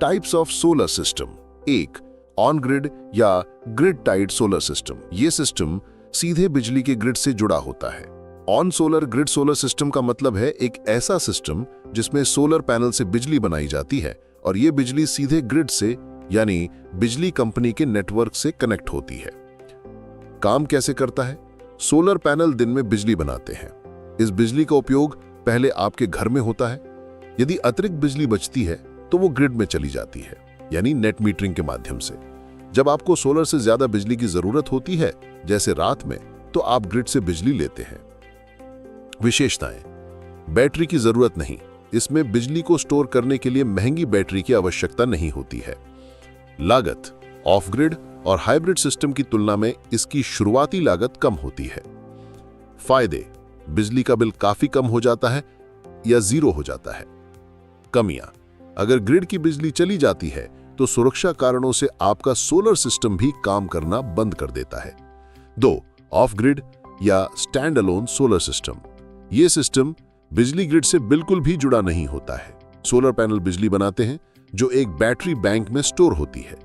Types of solar system. एक, on grid या grid Tide solar system. ये system सीधे बिजली के ग्रिड से जुड़ा होता है। On solar grid solar system का मतलब है एक ऐसा सिस्टम जिसमें सोलर पैनल से बिजली बनाई जाती है और ये बिजली सीधे ग्रिड से यानी बिजली कंपनी के नेटवर्क से कनेक्ट होती है। काम कैसे करता है? सोलर पैनल दिन में बिजली बनाते हैं। इस बिजली का उपयोग पहले आपके घर में होता है। यदि अतिरिक्त बिजली बचती है तो वो ग्रिड में चली जाती है, यानी नेट मीटरिंग के माध्यम से। जब आपको सोलर से ज्यादा बिजली की जरूरत होती है, जैसे रात में, तो आप ग्रिड से बिजली लेते हैं। विशेषताएं: बैटरी की जरूरत नहीं, इसमें बिजली को स्टोर करने के लिए महंगी बैटरी की आवश्यकता नहीं होती है। लागत: ऑफ ग्रिड और हाइब्रिड सिस्टम की तुलना में इसकी शुरुआती लागत कम होती है। फायदे: बिजली का बिल काफी कम हो जाता है या जीरो हो जाता है। कमियां: अगर ग्रिड की बिजली चली जाती है तो सुरक्षा कारणों से आपका सोलर सिस्टम भी काम करना बंद कर देता है। 2. ऑफ ग्रिड या स्टैंड अलोन सोलर सिस्टम। यह सिस्टम बिजली ग्रिड से बिल्कुल भी जुड़ा नहीं होता है। सोलर पैनल बिजली बनाते हैं जो एक बैटरी बैंक में स्टोर होती है।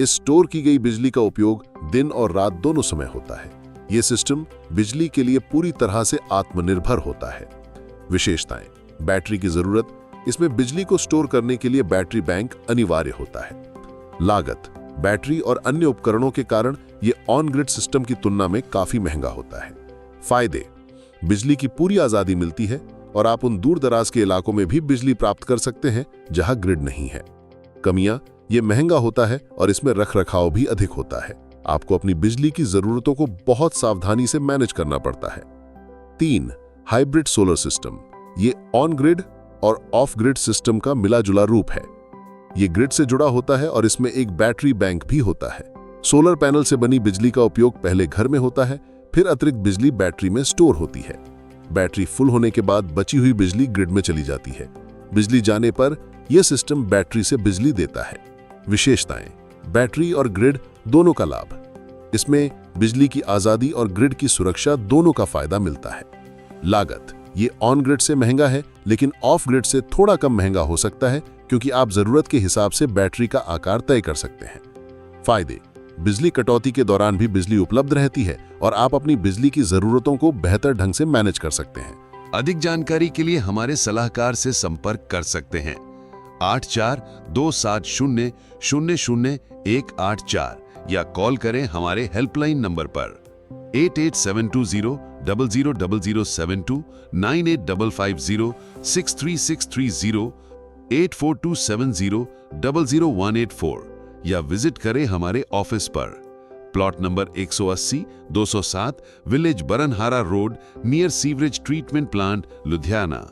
इस स्टोर की गई बिजली का उपयोग दिन और रात दोनों समय होता है। यह सिस्टम बिजली के लिए पूरी तरह से आत्मनिर्भर होता है। विशेषताएं: बैटरी की जरूरत: इसमें बिजली को स्टोर करने के लिए बैटरी बैंक अनिवार्य होता है। लागत: बैटरी और अन्य उपकरणों के कारण यह ऑन ग्रिड सिस्टम की तुलना में काफी महंगा होता है। फायदे: बिजली की पूरी आजादी मिलती है और आप उन दूर दराज के इलाकों में भी बिजली प्राप्त कर सकते हैं जहां ग्रिड नहीं है। कमियां: यह महंगा होता है और इसमें रखरखाव भी अधिक होता है। आपको अपनी बिजली की जरूरतों को बहुत सावधानी से मैनेज करना पड़ता है। 3. Hybrid solar system. ये ऑन ग्रिड और ऑफ ग्रिड सिस्टम का मिला-जुला रूप है। ये ग्रिड से जुड़ा होता है और इसमें एक बैटरी बैंक भी होता है। सोलर पैनल से बनी बिजली का उपयोग पहले घर में होता है, फिर अतिरिक्त बिजली बैटरी में स्टोर होती है। बैटरी फुल होने के बाद बची हुई बिजली ग्रिड में चली जाती है। बिजली जाने पर यह सिस्टम बैटरी से बिजली देता है। विशेषताएं: बैटरी और ग्रिड दोनों का लाभ। इसमें बिजली की आजादी और ग्रिड की सुरक्षा दोनों का फायदा मिलता है। लागत: ये ऑन ग्रिड से महंगा है, लेकिन ऑफ ग्रिड से थोड़ा कम महंगा हो सकता है क्योंकि आप जरूरत के हिसाब से बैटरी का आकार तय कर सकते हैं। फायदे: बिजली कटौती के दौरान भी बिजली उपलब्ध रहती है और आप अपनी बिजली की जरूरतों को बेहतर ढंग से मैनेज कर सकते हैं। अधिक जानकारी के लिए हमारे सलाहकार से संपर्क कर सकते हैं। 8427000184 या कॉल करें हमारे हेल्पलाइन नंबर पर 8872000072, 9855063630, 8427000184 या विजिट करें हमारे ऑफिस पर। Plot number 180, 207, village Barnhara road, near sewerage treatment plant, Ludhiana.